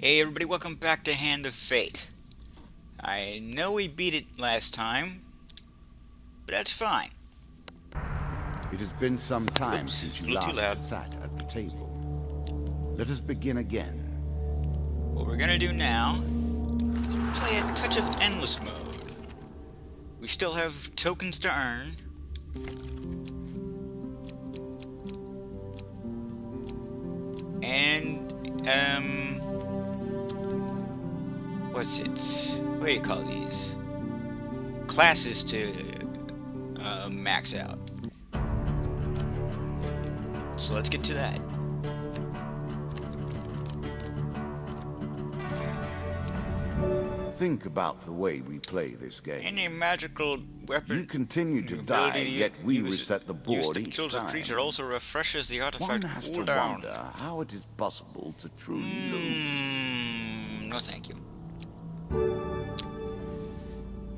Hey everybody, welcome back to Hand of Fate. I know we beat it last time, but that's fine. It has been some time Oops, since a you little too last loud. sat at the table. Let us begin again. What we're gonna do now is play a touch of endless mode. We still have tokens to earn. And, what's it? What do you call these? Classes to max out. So let's get to that. Think about the way we play this game. Any magical weapon You continue to die, ability yet we use- reset the used board to each kills a time. creature also refreshes the One artifact has to cooldown. wonder how it is possible to truly lose. No thank you.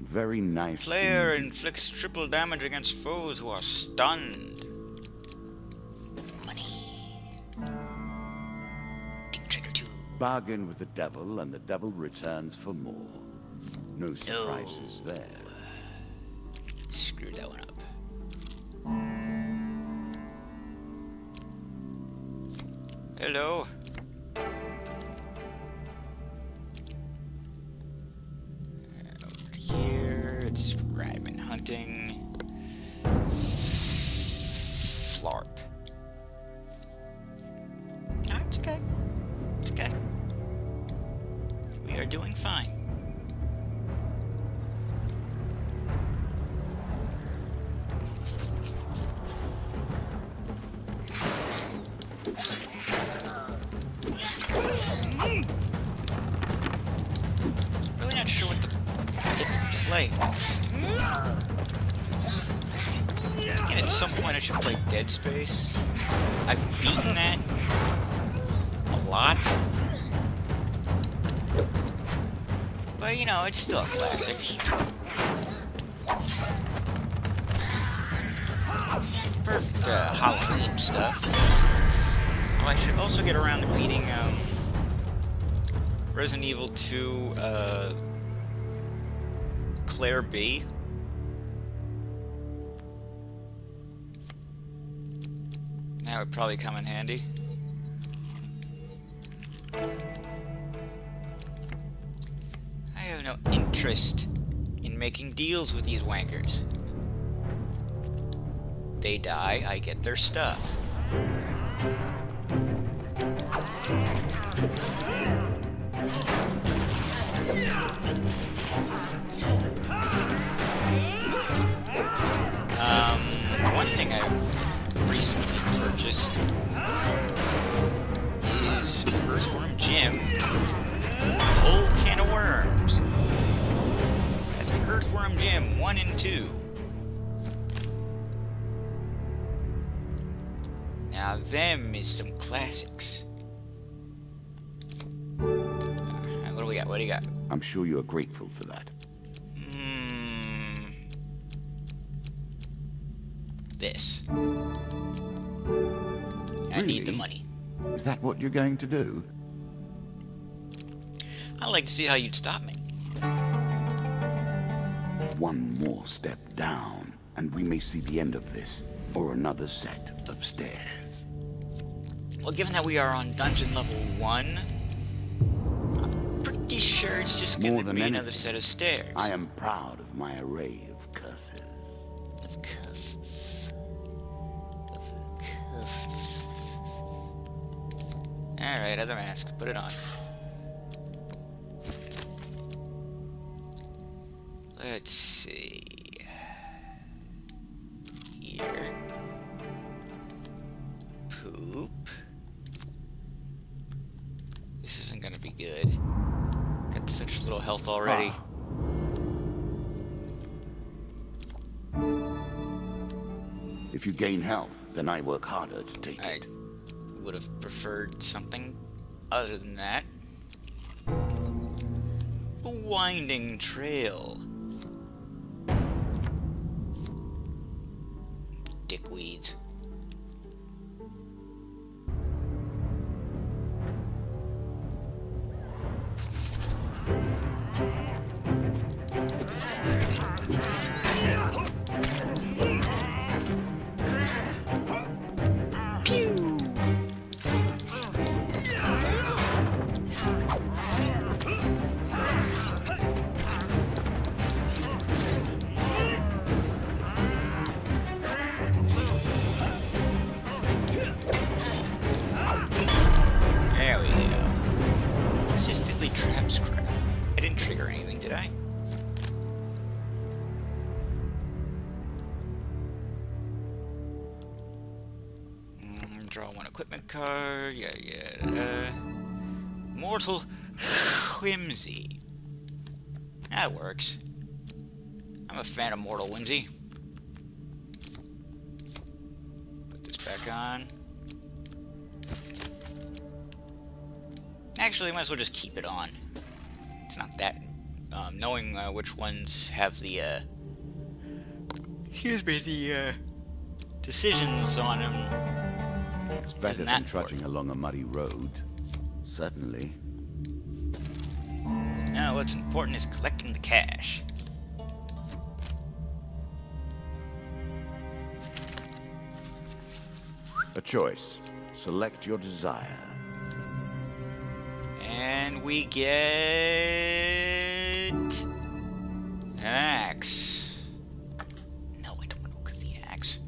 Very nice. Player indeed. inflicts triple damage against foes who are stunned. Money. King Trigger 2. Bargain with the devil, and the devil returns for more. No surprises there. Screwed that one up. Hello. Over here, it's rabbit hunting. Flarp. Ah, it's okay. It's okay. We are doing fine. Really not sure what to get to play. Again, at some point I should play Dead Space. I've beaten that a lot. But you know, it's still a classic. Perfect Halloween stuff. Oh, I should also get around to beating Resident Evil 2 Claire B. That would probably come in handy. I have no interest in making deals with these wankers. They die, I get their stuff. One thing I've recently purchased is Earthworm Jim. Whole can of worms. That's Earthworm Jim 1 and 2. Now them is some classics. What do we got? What do you got? I'm sure you are grateful for that. This. I need the Really? money. Is that what you're going to do? I'd like to see how you'd stop me. One more step down, and we may see the end of this, or another set of stairs. Well, given that we are on dungeon level 1, I'm pretty sure it's just More going to than be anything, another set of stairs. I am proud of my array of curses. Of curses. Of curses. Alright, other mask. Put it on. Let's see. Here. Poop. This isn't gonna be good. Got such little health already. If you gain health, then I work harder to take I it. would have preferred something other than that. A winding trail. Dickweeds. trap scrap. I didn't trigger anything, did I? Draw one equipment card. Yeah. Mortal whimsy. That works. I'm a fan of mortal whimsy. Put this back on. Actually, I might as well just keep it on. It's not that... knowing which ones have the, decisions on them. It's better than trudging along a muddy road. Certainly. Now, what's important is collecting the cash. A choice. Select your desire. And we get... an axe. No, I don't want to look at the axe.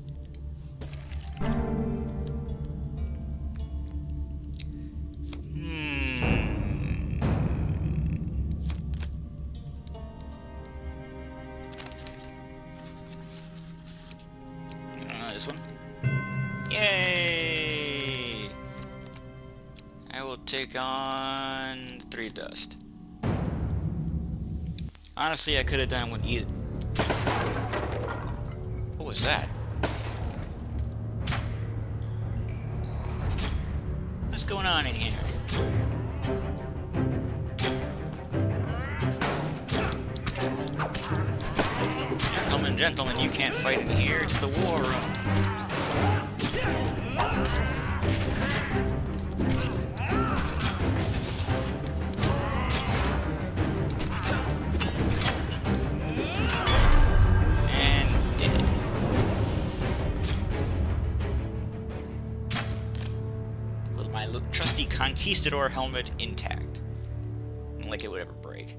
This one. Yay! I will take on 3 dust. Honestly, I could have done with either. What was that? What's going on in here? Gentlemen, you can't fight in here. It's the war room. And dead. With my trusty conquistador helmet intact. And like it would ever break.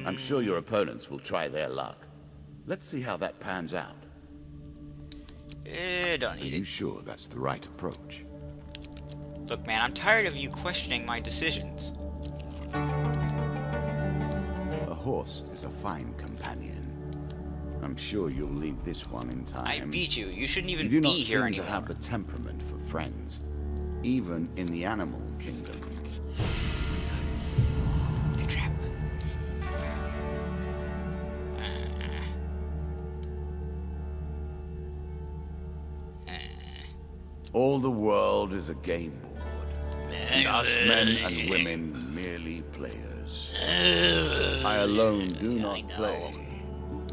I'm sure your opponents will try their luck. Let's see how that pans out. Don't need Are you it. sure that's the right approach? Look, man, I'm tired of you questioning my decisions. A horse is a fine companion. I'm sure you'll leave this one in time. I beat you. You shouldn't even You do be not here seem anymore. to have the temperament for friends, even in the animal kingdom. A trap. All the world is a game board, and us men and women merely players. I alone do not play.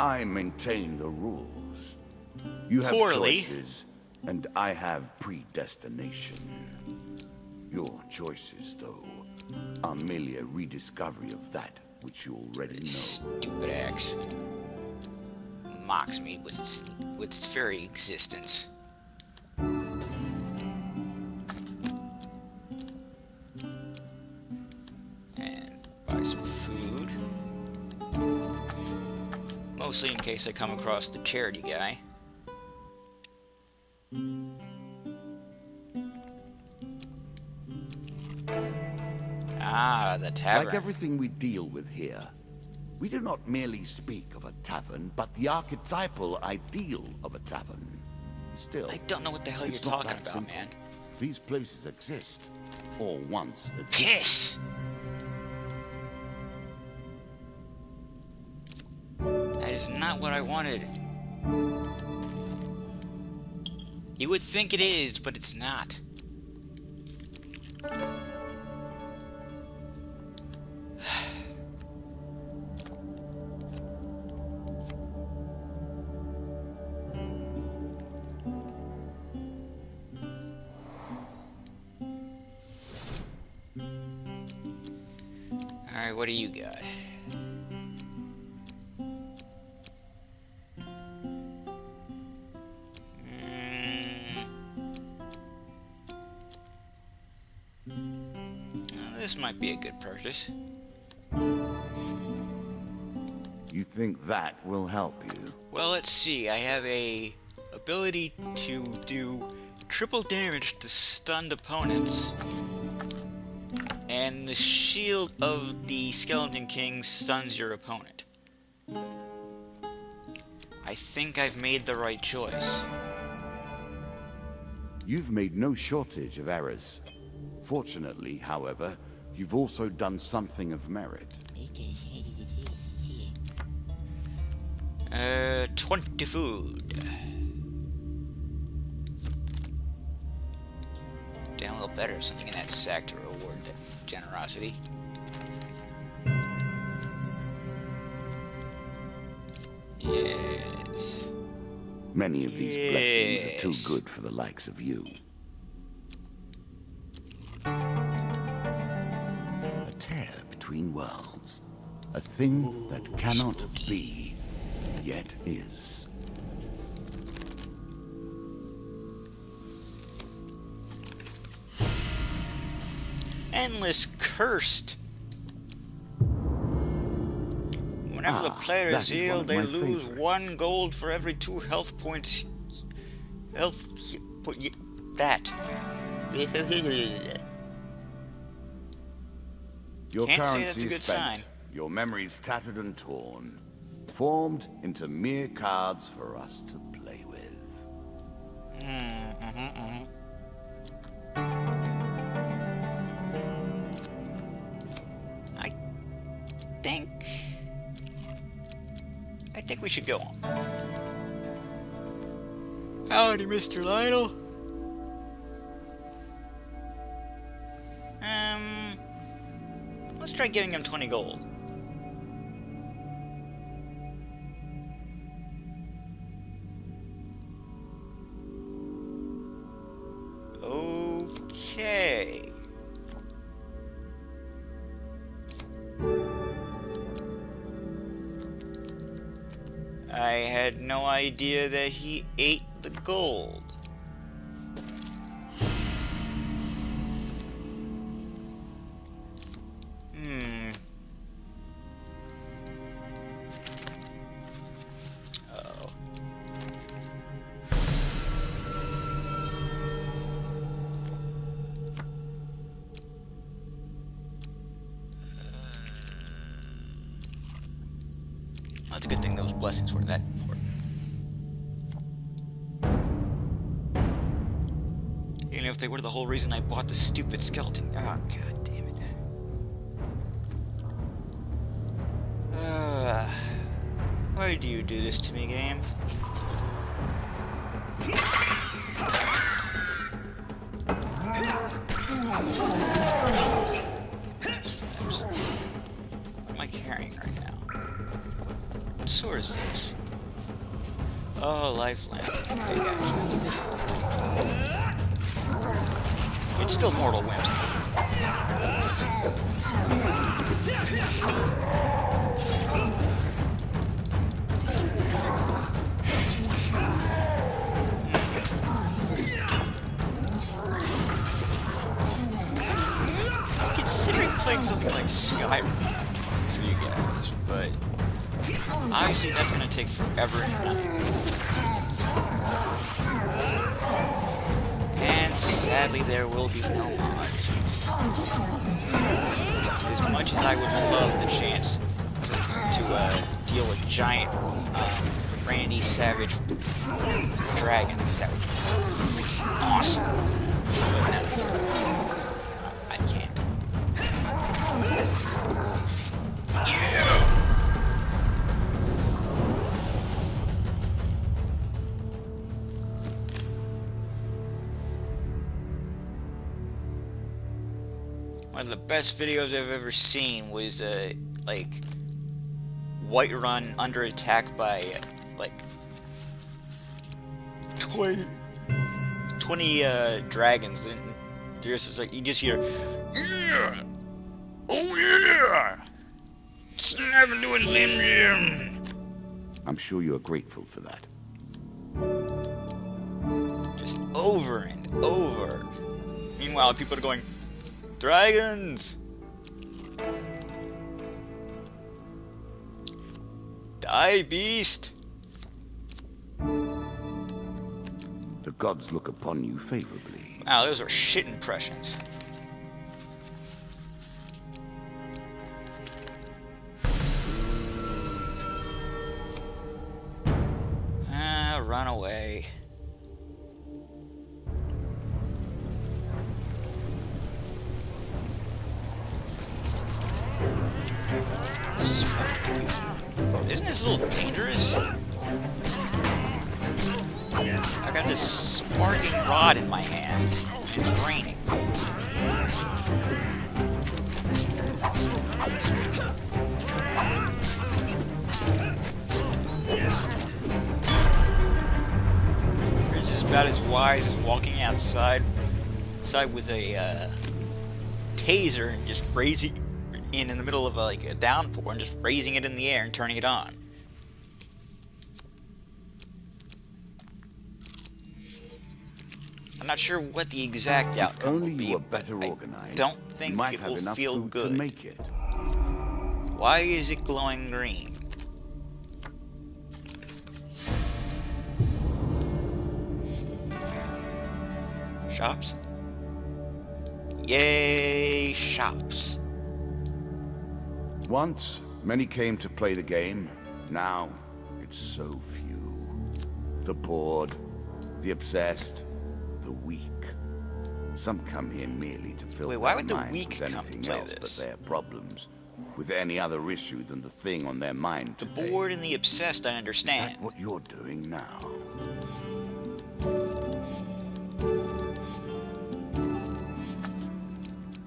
I maintain the rules. You have Poorly. choices, and I have predestination. Your choices, though, are merely a rediscovery of that which you already know. Stupid axe. Mocks me with its very existence. And buy some food. Mostly in case I come across the charity guy. Ah, the tavern. Like everything we deal with here, we do not merely speak of a tavern, but the archetypal ideal of a tavern. Still, I don't know what the hell you're it's not talking that about, simple. man. These places exist, or once existed. Piss! That is not what I wanted. You would think it is, but it's not. Alright, what do you got? Well, this might be a good purchase. You think that will help you? Well, let's see. I have a ability to do triple damage to stunned opponents. And the shield of the Skeleton King stuns your opponent. I think I've made the right choice. You've made no shortage of errors. Fortunately, however, you've also done something of merit. 20 food. Damn, a little better. Something in that sack to reward that generosity. Yes. Many of these blessings are too good for the likes of you. A tear between worlds. A thing that cannot be, yet is. Endless cursed. Whenever the player is healed, they lose 1 gold for every 2 health points. That. Your Can't say currency that's a is good spent. sign. Your memories tattered and torn, formed into mere cards for us to play with. I think we should go on. Howdy, Mr. Lionel. Let's try giving him 20 gold. Okay. I had no idea that he ate the gold. Uh-oh. That's a good thing those blessings were that important. Even if they were the whole reason I bought the stupid skeleton. Oh, god damn it. Why do you do this to me, game? What am I carrying right now? What sword is this? Oh, lifeline. Okay, gotcha. It's still Mortal Wimps. Considering playing something like Skyrim for you guys, but obviously that's gonna take forever and a night. And sadly there will be no mods. As much as I would love the chance to deal with giant Randy Savage dragons, that would be freaking awesome. But no, I can't. One of the best videos I've ever seen was like Whiterun under attack by like 20 dragons, and there's just like you just hear, yeah, oh yeah, snap into a Slim Jim. I'm sure you are grateful for that. Just over and over. Meanwhile, people are going, dragons! Die, beast! The gods look upon you favorably. Wow, those are shit impressions. Run away. Isn't this a little dangerous? I got this sparking rod in my hand, and it's raining. This is about as wise as walking outside with a taser and just raising in the middle of like a downpour and just raising it in the air and turning it on. I'm not sure what the exact outcome will be, but I don't think it will feel good. To make it. Why is it glowing green? Shops? Yay, shops. Once, many came to play the game. Now, it's so few. The bored, the obsessed, the weak. Some come here merely to fill why their would the minds weak with come anything play else this? but their problems, with any other issue than the thing on their mind The today. bored and the obsessed, I Is understand. that what you're doing now?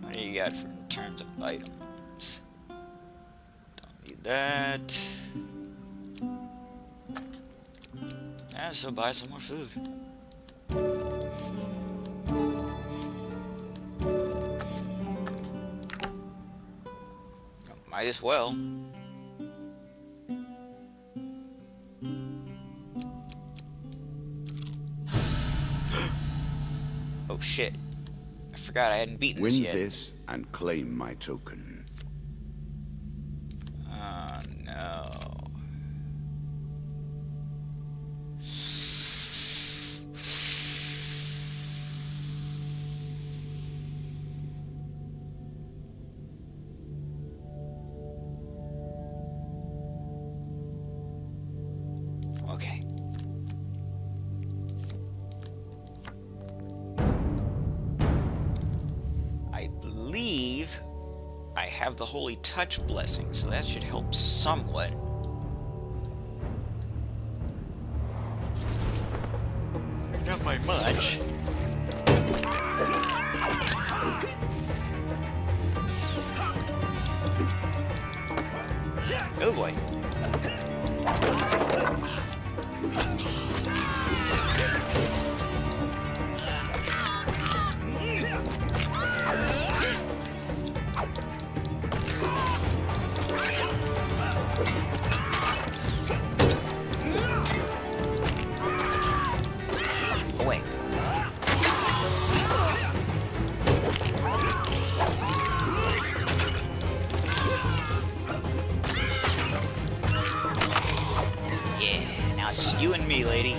What do you got in terms of items? Don't need that. Yeah, so buy some more food. Might as well. Oh shit. I forgot I hadn't beaten this Win yet. this and claim my token. Oh no. Okay. I believe I have the Holy Touch blessing, so that should help somewhat. Not by much. Oh boy. Away. Yeah, now it's just you and me, lady.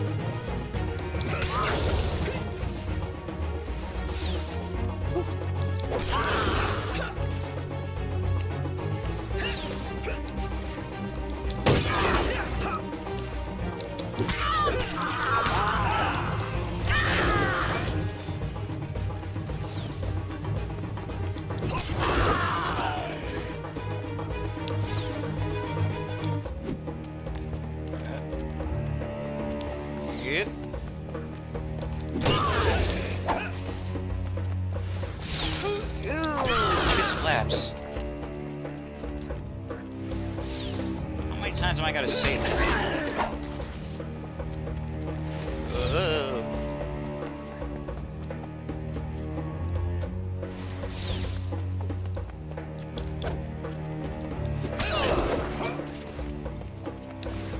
Yep. Ooh, kiss flaps. How many times am I gotta say that? Oh.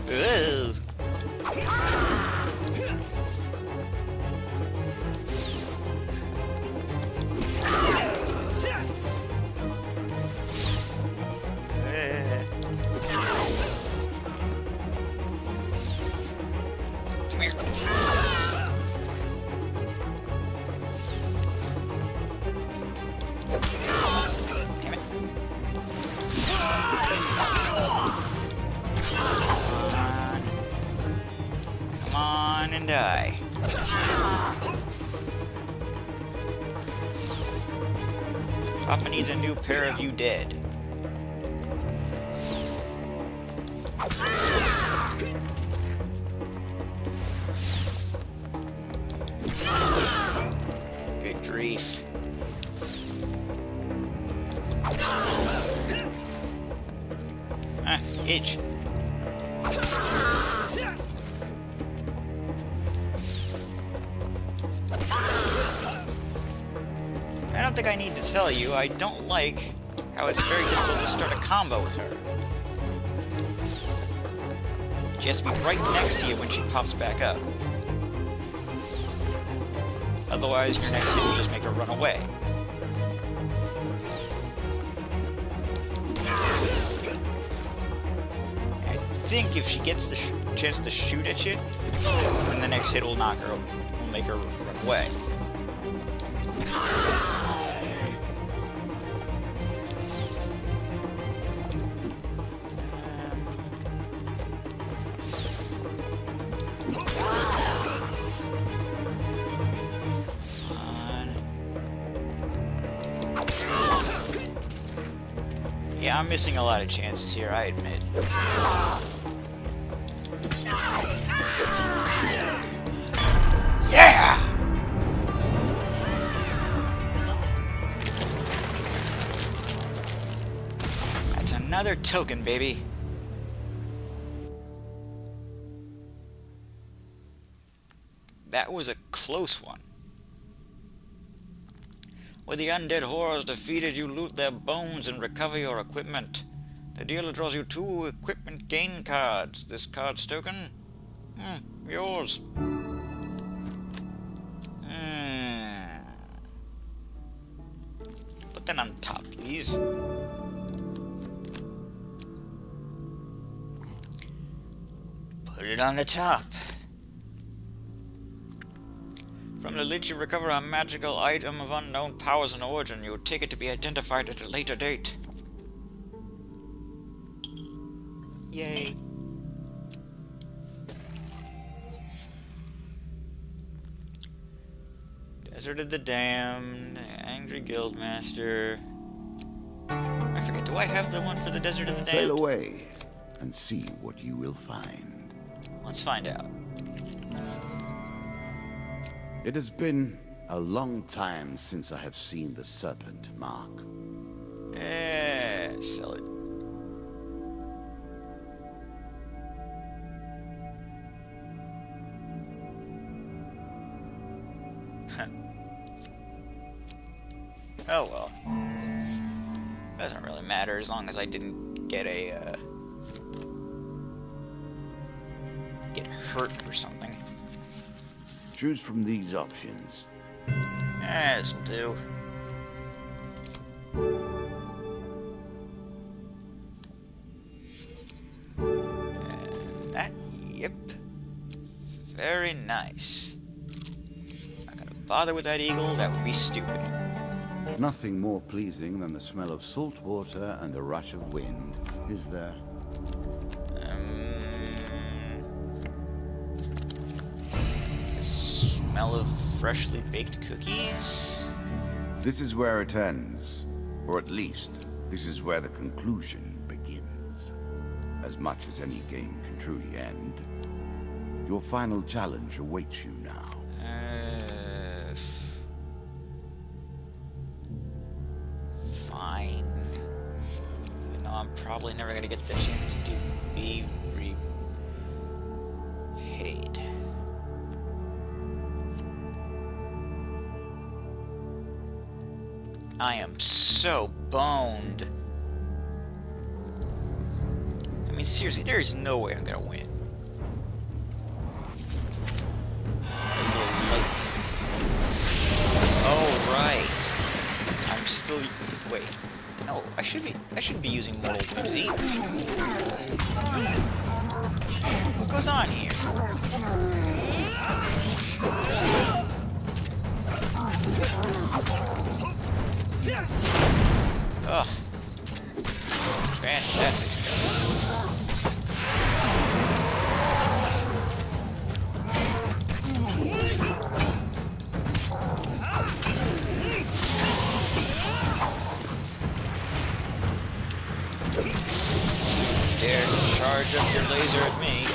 Oh. on and die. Papa needs a new pair of you dead. Good grief. Itch. I don't think I need to tell you, I don't like how it's very difficult to start a combo with her. She has to be right next to you when she pops back up. Otherwise, your next hit will just make her run away. I think if she gets the chance to shoot at you, then the next hit will knock her, will make her run away. Yeah, I'm missing a lot of chances here, I admit. Yeah! That's another token, baby. That was a close one. With the undead horrors defeated, you loot their bones and recover your equipment. The dealer draws you 2 equipment gain cards. This card's token? Yours. Put that on top, please. Put it on the top. From the lid, you recover a magical item of unknown powers and origin. You take it to be identified at a later date. Yay. Desert of the Damned, Angry Guildmaster. I forget, do I have the one for the Desert of the Damned? Sail away and see what you will find. Let's find out. It has been a long time since I have seen the serpent mark. Sell it. Oh well. Doesn't really matter as long as I didn't get get hurt or something. Choose from these options. This'll do. And that, yep. Very nice. Not gonna bother with that eagle, that would be stupid. Nothing more pleasing than the smell of salt water and the rush of wind, is there? The smell of freshly baked cookies? This is where it ends. Or at least, this is where the conclusion begins. As much as any game can truly end. Your final challenge awaits you now. Fine. Even though I'm probably never gonna get the chance to be repaid. I am so boned. I mean, seriously, there is no way I'm gonna win. Oh, right. I'm still... Wait. No, I shouldn't be using Mortal Whimsy. What goes on here? Ugh. Fantastic stuff. charge up your laser at me.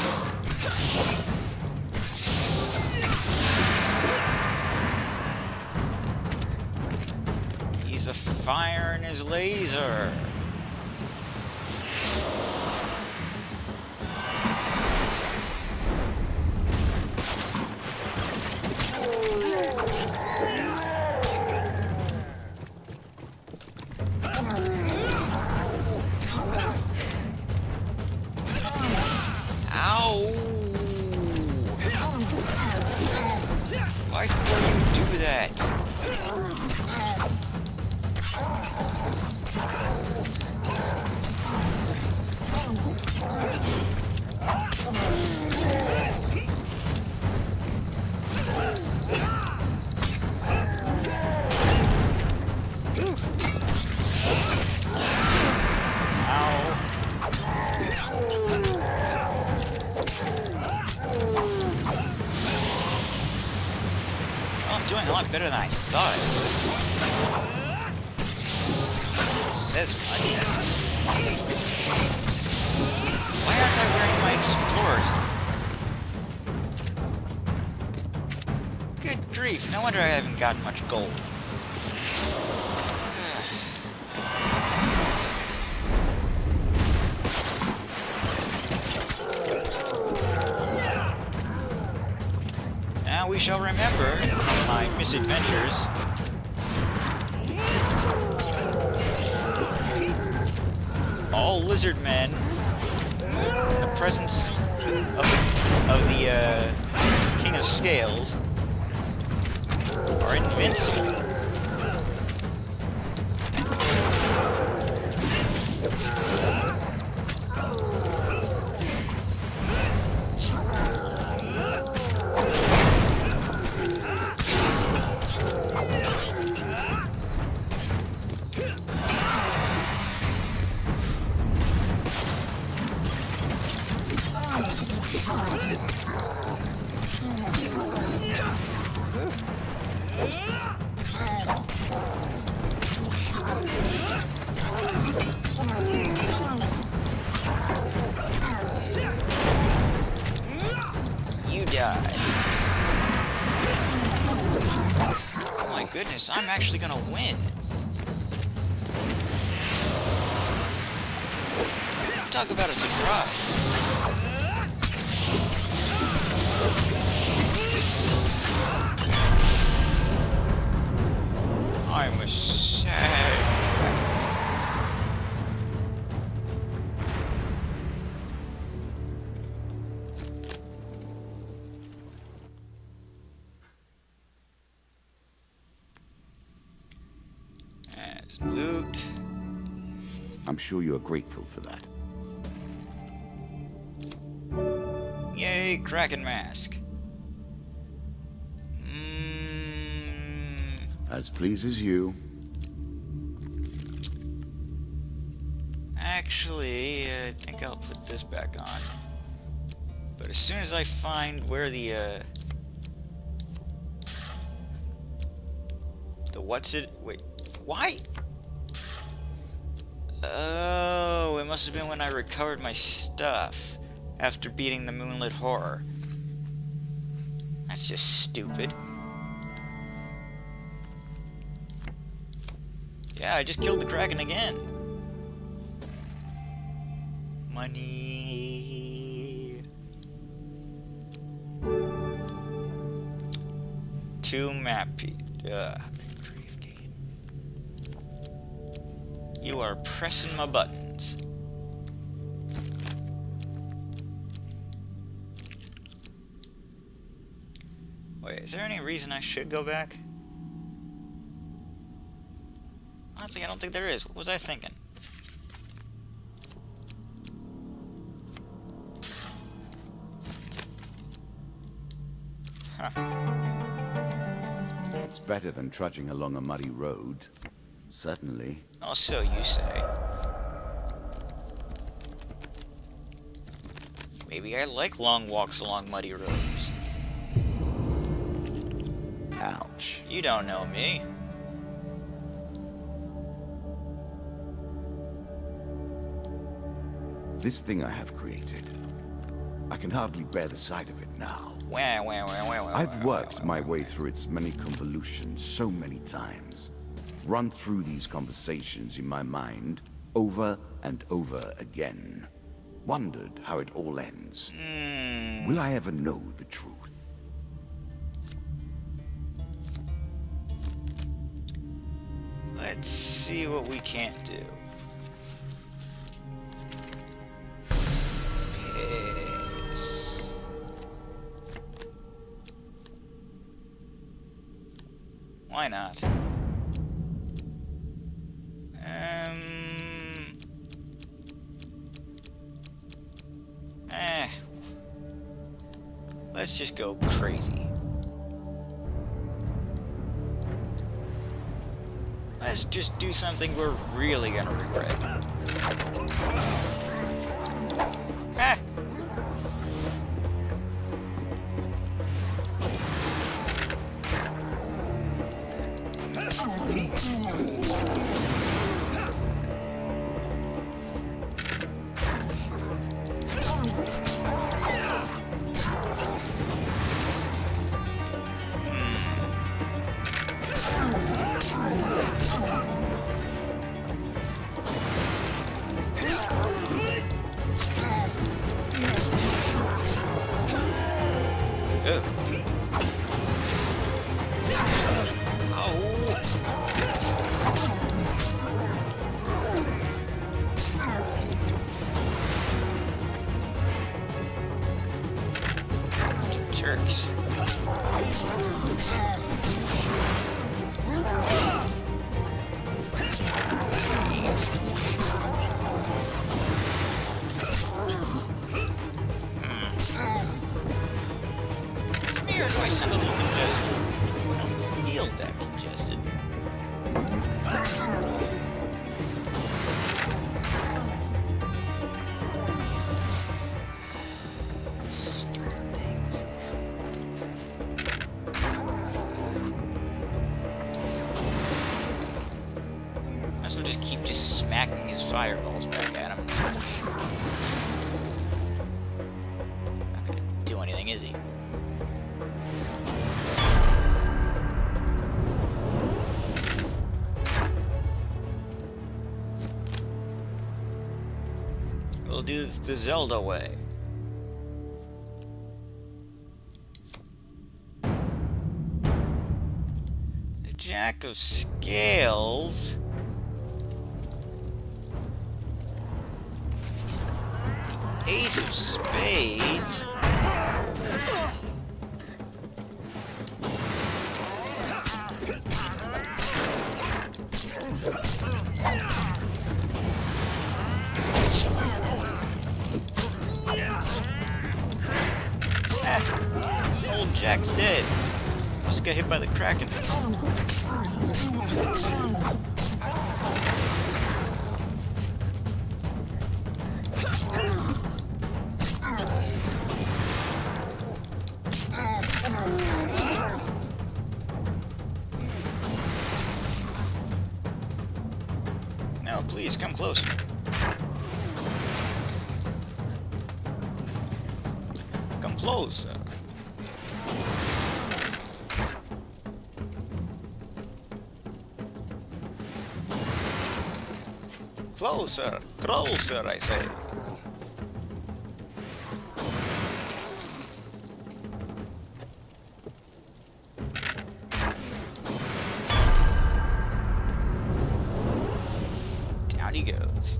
He's a firing his laser. Ow! Why would you do that? Doing a lot better than I thought I would. It says much. Why aren't I wearing my explorers? Good grief, no wonder I haven't gotten much gold. Now we shall remember my misadventures. All lizard men, in the presence of the King of Scales, are invincible. You die. Oh my goodness, I'm actually gonna win. Talk about a surprise. I'm a sad. As loot. I'm sure you're grateful for that. Yay, Kraken mask. As pleases you. Actually, I think I'll put this back on. But as soon as I find where the what's it? Wait, why? Oh, it must have been when I recovered my stuff after beating the Moonlit Horror. That's just stupid. Yeah, I just killed the Kraken again. Money. 2 map pieces. Good grief, game. You are pressing my buttons. Wait, is there any reason I should go back? Honestly, I don't think there is. What was I thinking? Huh. It's better than trudging along a muddy road. Certainly. Oh, so you say. Maybe I like long walks along muddy roads. Ouch. You don't know me. This thing I have created, I can hardly bear the sight of it now. I've worked my way through its many convolutions so many times. Run through these conversations in my mind over and over again. Wondered how it all ends. Will I ever know the truth? Let's see what we can't do. Piss. Why not? Let's just go crazy. Let's just do something we're really gonna regret. Ha! Jerks. Is me or do I sound a little congested? I don't feel that congested. So just keep smacking his fireballs back at him. Not gonna do anything, is he? We'll do this the Zelda way. The Jack of Scales. Ace of Spades. Old Jack's dead. Just got hit by the Kraken. No, please come closer. Come closer. Closer, closer, I say. Down he goes.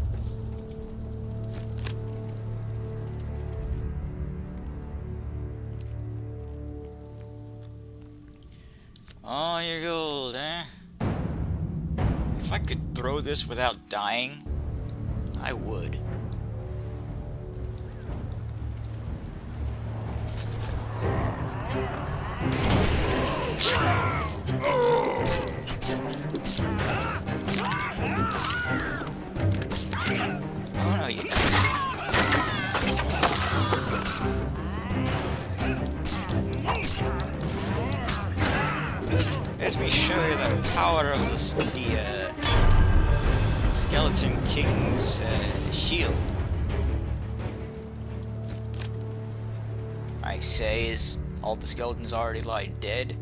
Oh, your gold, eh? If I could throw this without dying, I would. Oh no, you don't. Let me show you the power of the Skeleton King's shield. say is all the skeletons already lie dead.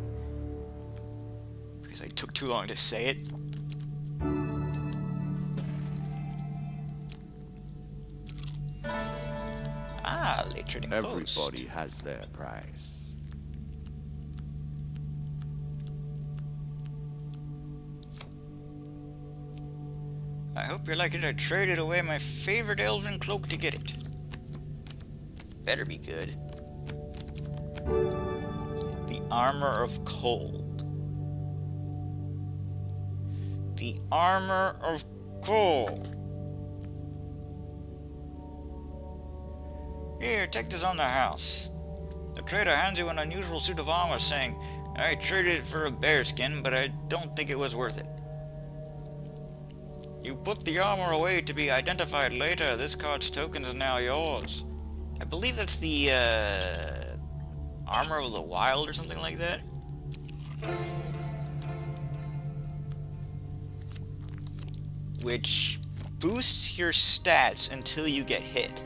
Because I took too long to say it. Ah, late trading post. Everybody has their price. I hope you like it. I traded away my favorite elven cloak to get it. Better be good. The Armor of Cold. The Armor of Cold. Here, take this on the house. The trader hands you an unusual suit of armor, saying, I traded it for a bearskin, but I don't think it was worth it. You put the armor away to be identified later. This card's token is now yours. I believe that's the, Armor of the Wild or something like that. Which boosts your stats until you get hit.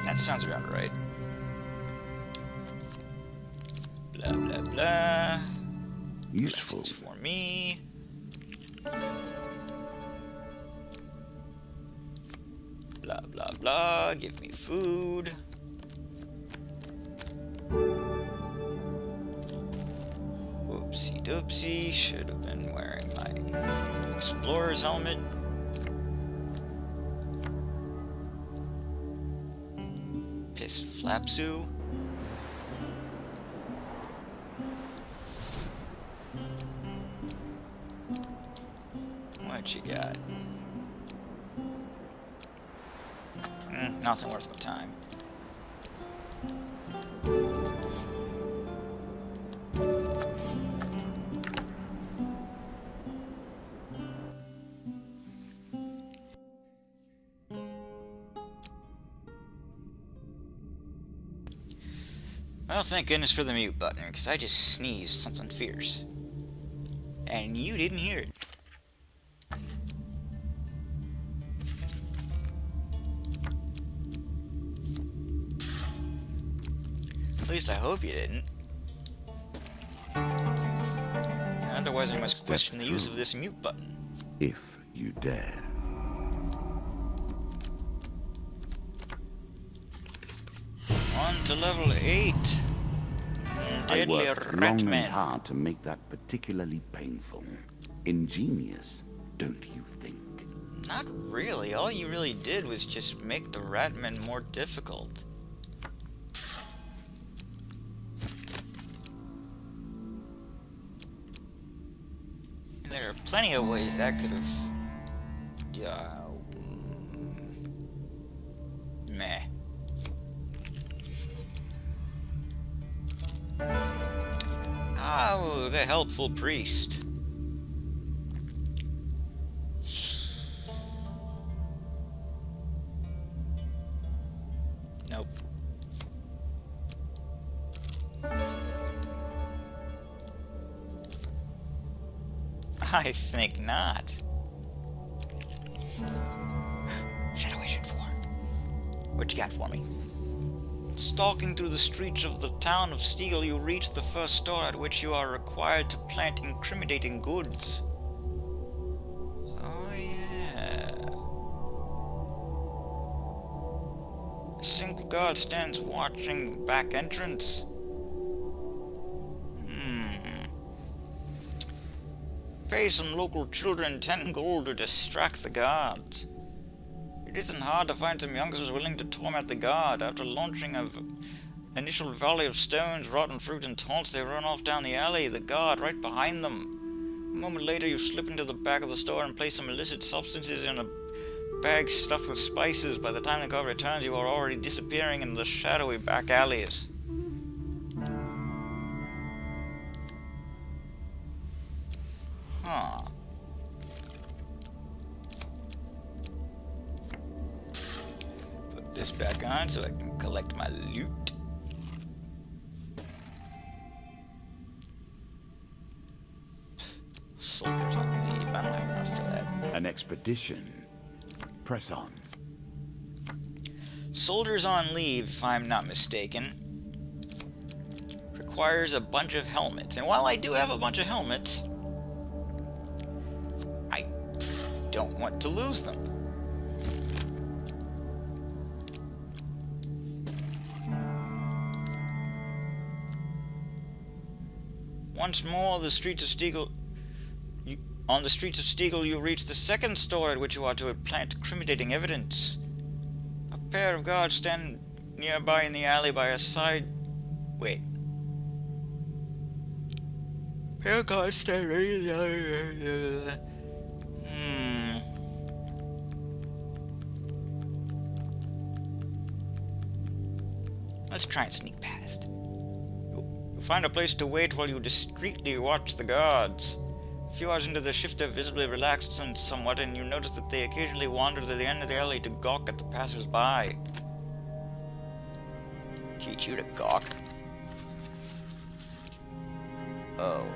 That sounds about right. Blah, blah, blah. Useful. Lessons for me. Blah, blah, blah. Give me food. Whoopsie doopsie. Should have been wearing my explorer's helmet. Piss Flapsu. What you got? Nothing worth my time. Well, thank goodness for the mute button, because I just sneezed something fierce. And you didn't hear it. At least I hope you didn't. Otherwise I must question the use of this mute button. If you dare. On to level 8. Deadly I worked long and Ratman. hard to make that particularly painful. Ingenious, don't you think? Not really. All you really did was just make the Ratman more difficult. And there are plenty of ways that could have... meh. Oh, the helpful priest. Nope. I think not. Shadow Agent 4. What you got for me? Stalking through the streets of the town of Steel, you reach the first store at which you are required to plant incriminating goods. Oh yeah. A single guard stands watching the back entrance. Pay some local children 10 gold to distract the guards. It isn't hard to find some youngsters willing to torment the guard. After launching an initial volley of stones, rotten fruit, and taunts, they run off down the alley, the guard right behind them. A moment later, you slip into the back of the store and place some illicit substances in a bag stuffed with spices. By the time the guard returns, you are already disappearing in the shadowy back alleys. Huh. Put this back on so I can collect my loot. An expedition. Press on. Soldiers on leave, if I'm not mistaken, requires a bunch of helmets. And while I do have a bunch of helmets, I don't want to lose them. Once more, on the streets of Stiegel, you reach the second store at which you are to plant incriminating evidence. A pair of guards stand nearby in the alley by a side... Wait. Pair of guards stand ready in the alley... Let's try and sneak past. You'll find a place to wait while you discreetly watch the guards. A few hours into the shift, they've visibly relaxed somewhat, and you notice that they occasionally wander to the end of the alley to gawk at the passers-by. Teach you to gawk? Oh.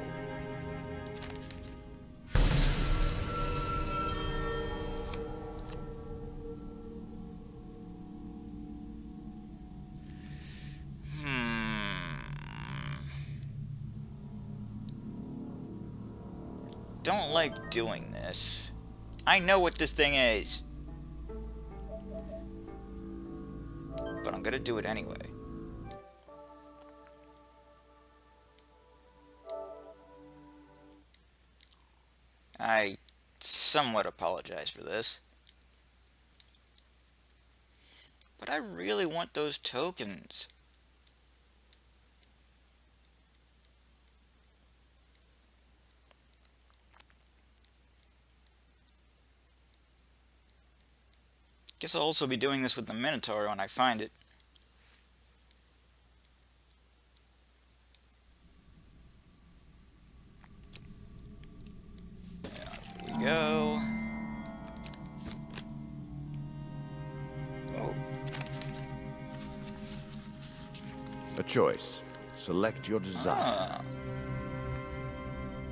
Don't like doing this. I know what this thing is. But I'm gonna do it anyway. I somewhat apologize for this. But I really want those tokens. Guess I'll also be doing this with the Minotaur when I find it. There we go. Oh. A choice. Select your desire. Ah.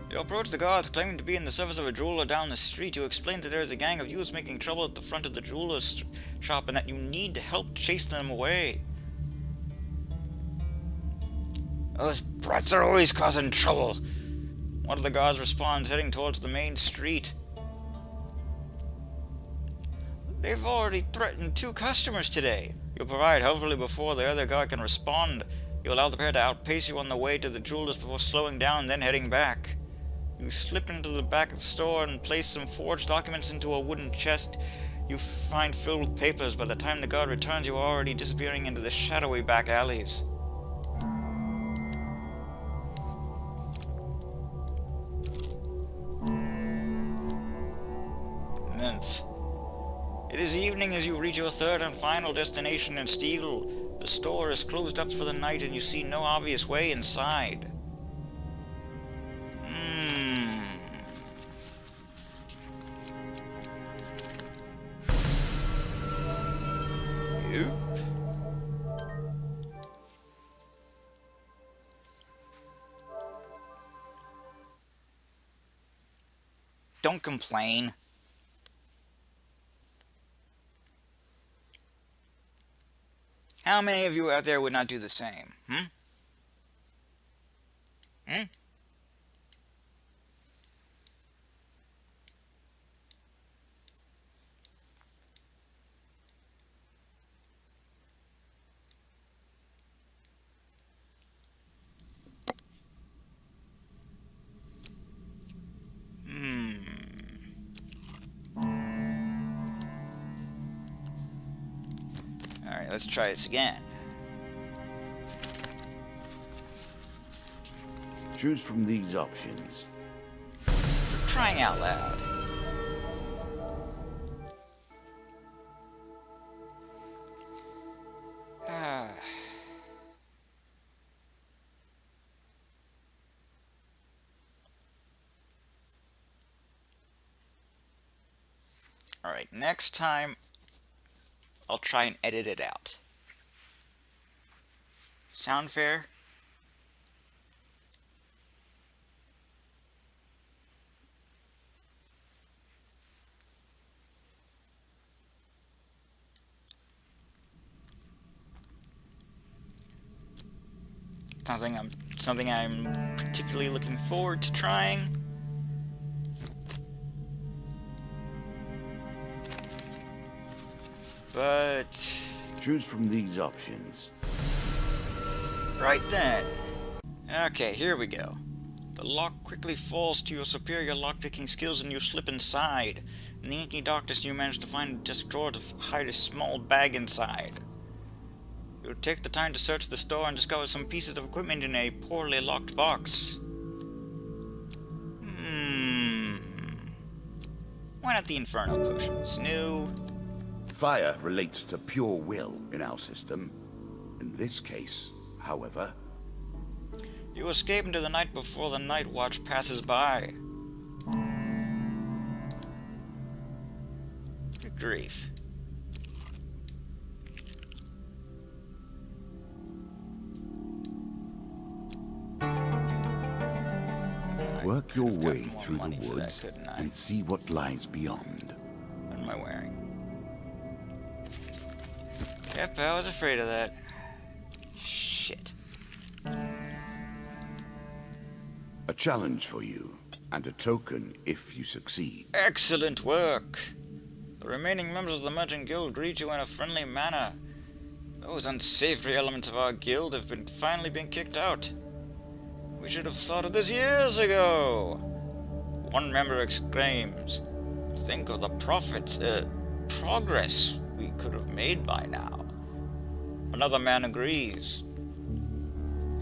You approach the guards claiming to be in the service of a jeweler down the street. You explain that there is a gang of youths making trouble at the front of the jeweler's shop and that you need to help chase them away. Those brats are always causing trouble. One of the guards responds, heading towards the main street. They've already threatened 2 customers today. You'll provide helpfully before the other guard can respond. You allow the pair to outpace you on the way to the jeweler's before slowing down, then heading back. You slip into the back of the store and place some forged documents into a wooden chest you find filled with papers. By the time the guard returns, you are already disappearing into the shadowy back alleys. Nymph. It is evening as you reach your third and final destination in Stiegel. The store is closed up for the night and you see no obvious way inside. Don't complain. How many of you out there would not do the same? Alright, let's try this again. Choose from these options. For crying out loud. Alright, next time I'll try and edit it out. Sound fair? Something I'm particularly looking forward to trying. But Choose from these options. right then. Okay, here we go. The lock quickly falls to your superior lockpicking skills and you slip inside. In the inky darkness you manage to find a desk drawer to hide a small bag inside. You take the time to search the store and discover some pieces of equipment in a poorly locked box. Why not the Inferno potions? New. Fire relates to pure will in our system. In this case, however... You escape into the night before the night watch passes by. Good grief. Work your could've got way more through money the for that, woods couldn't I? and see what lies beyond. What am I wearing? Yep, I was afraid of that. Shit. A challenge for you, and a token if you succeed. Excellent work! The remaining members of the Merchant Guild greet you in a friendly manner. Those unsavory elements of our guild have finally been kicked out. We should have thought of this years ago! One member exclaims, think of the progress we could have made by now. Another man agrees.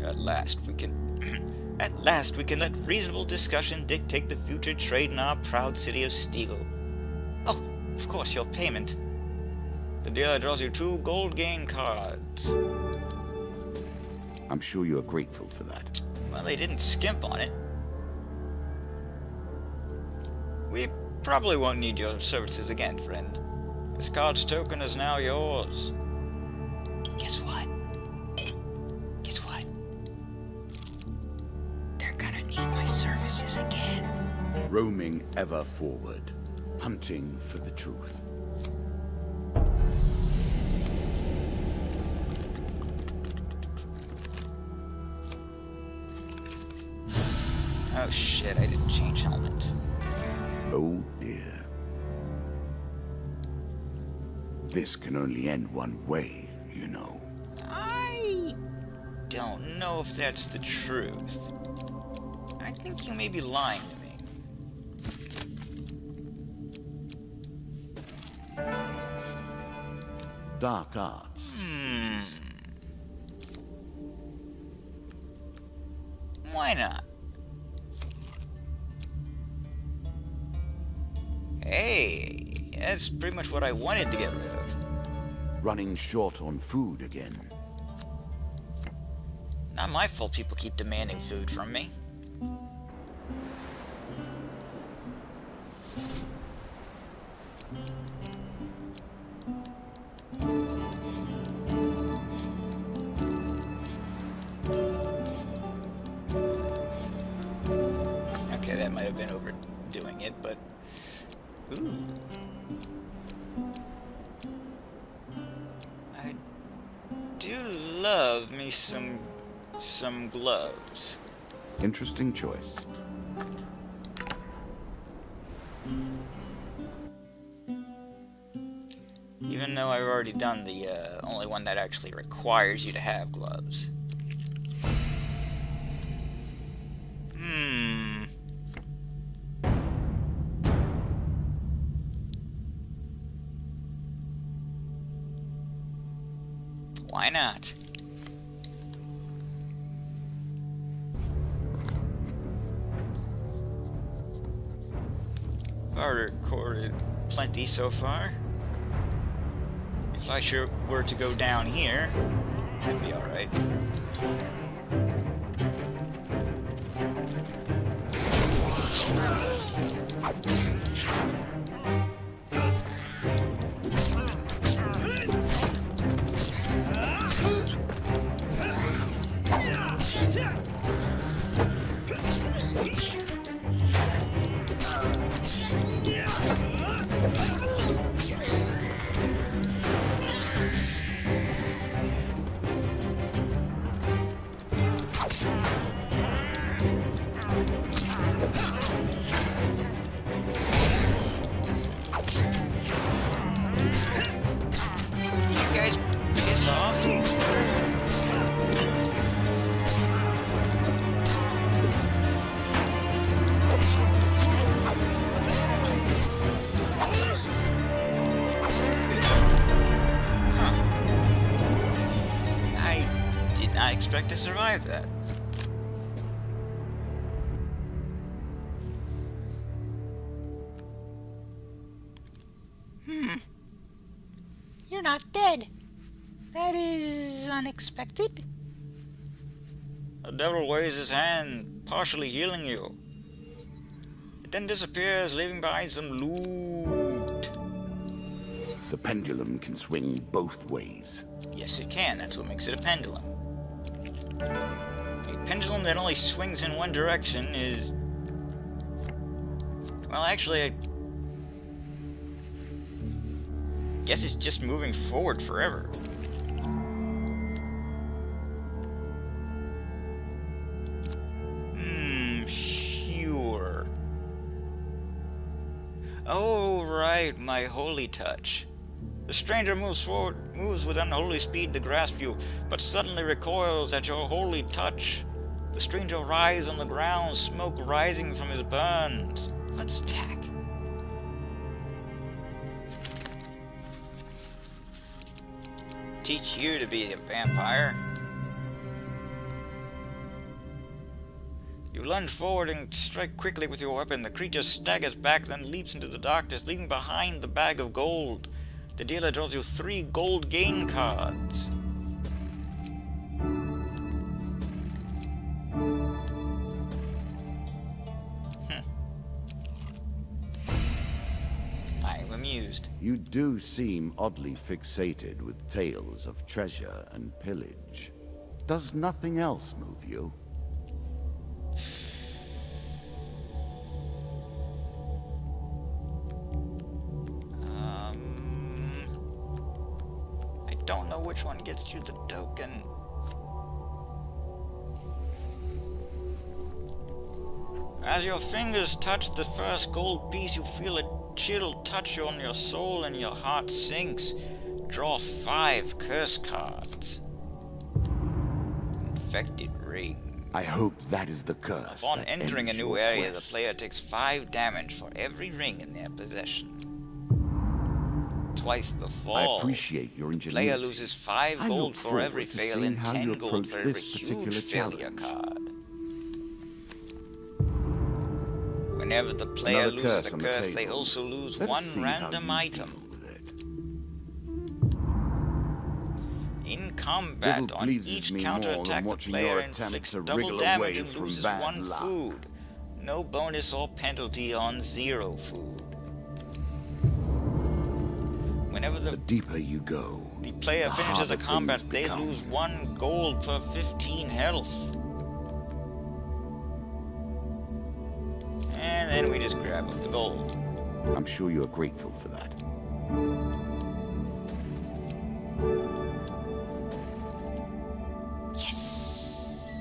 At last we can let reasonable discussion dictate the future trade in our proud city of Steel. Oh, of course, your payment. The dealer draws you 2 gold gain cards. I'm sure you are grateful for that. Well, they didn't skimp on it. We probably won't need your services again, friend. This card's token is now yours. Guess what? Guess what? They're gonna need my services again. Roaming ever forward, hunting for the truth. Oh shit, I didn't change helmets. Oh dear. This can only end one way, you know. I don't know if that's the truth. I think you may be lying to me. Dark arts. Why not? Hey, that's pretty much what I wanted to get rid of. Running short on food again. Not my fault people keep demanding food from me. Okay, that might have been overdoing it, but... Ooh. I do love me some gloves. Interesting choice. Even though I've already done the only one that actually requires you to have gloves. Why not? I've already recorded plenty so far. If I were to go down here, that'd be alright. expect to survive that. You're not dead. That is unexpected. The devil waves his hand, partially healing you. It then disappears, leaving behind some loot. The pendulum can swing both ways. Yes, it can. That's what makes it a pendulum. A pendulum that only swings in one direction is... Well, actually, I guess it's just moving forward forever. Sure. Oh, right, my holy touch. The stranger moves with unholy speed to grasp you, but suddenly recoils at your holy touch. The stranger writhes on the ground, smoke rising from his burns. Let's attack. Teach you to be a vampire. You lunge forward and strike quickly with your weapon. The creature staggers back, then leaps into the darkness, leaving behind the bag of gold. The dealer draws you 3 gold gain cards. I'm amused. You do seem oddly fixated with tales of treasure and pillage. Does nothing else move you? I don't know which one gets you the token. As your fingers touch the first gold piece, you feel a chill touch on your soul and your heart sinks. Draw 5 curse cards. Infected ring. I hope that is the curse. Upon that entering a ends new your area, the quest. player takes 5 damage for every ring in their possession. Twice the fall. I appreciate your ingenuity. Player loses 5 I gold look for every forward to fail seeing and how 10 you gold approach for every this particular huge failure challenge. card. Whenever the player Another loses curse a on the curse, they table. also lose Let us 1 see how random you item. deal with it. In combat, Little on pleases each me counterattack, more than the watching player your inflicts attempts to double wriggle damage away and from loses bad 1 luck. food. No bonus or penalty on 0 food. Whenever The deeper you go, the player the finishes a harder combat, things they become. lose 1 gold per 15 health. And then we just grab up the gold. I'm sure you're grateful for that. Yes!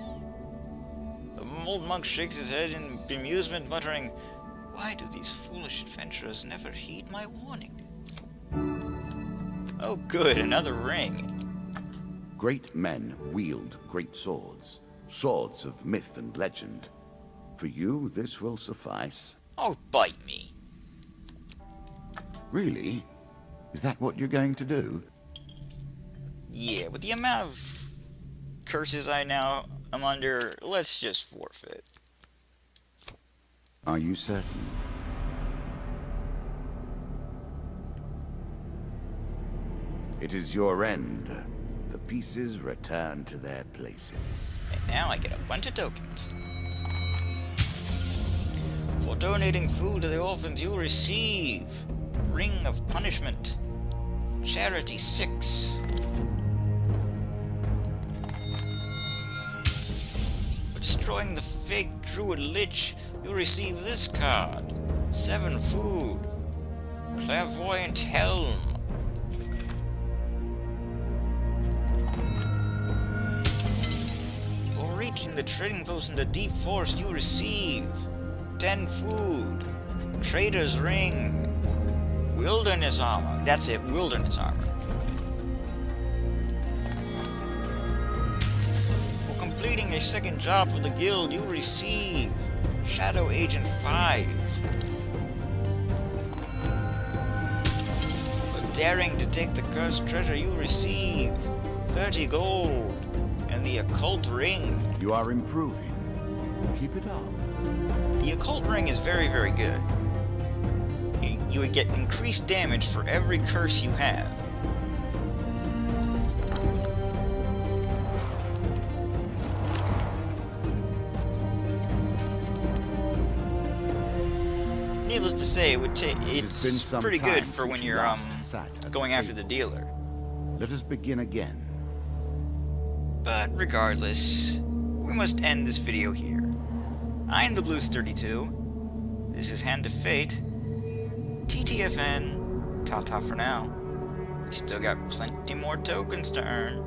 The old monk shakes his head in bemusement, muttering, "Why do these foolish adventurers never heed my warning?" Oh good, another ring. Great men wield great swords, swords of myth and legend. For you, this will suffice. Oh, bite me. Really? Is that what you're going to do? Yeah, with the amount of curses I now am under, let's just forfeit. Are you certain? It is your end. The pieces return to their places. And now I get a bunch of tokens. For donating food to the orphans, you receive Ring of Punishment, Charity 6. For destroying the fake Druid Lich, you receive this card, 7 food, Clairvoyant Helm. For reaching the trading post in the deep forest, you receive 10 food, Trader's Ring, Wilderness Armor. That's it, Wilderness Armor. For completing a second job for the guild, you receive Shadow Agent 5. For daring to take the cursed treasure, you receive 30 gold. And And the occult ring. You are improving. Keep it up. The occult ring is very, very good. You would get increased damage for every curse you have. Needless to say, it's pretty good for when you're going after the dealer. Let us begin again. But regardless, we must end this video here. I'm the Blues32. This is Hand of Fate. TTFN. Ta-ta for now. We still got plenty more tokens to earn.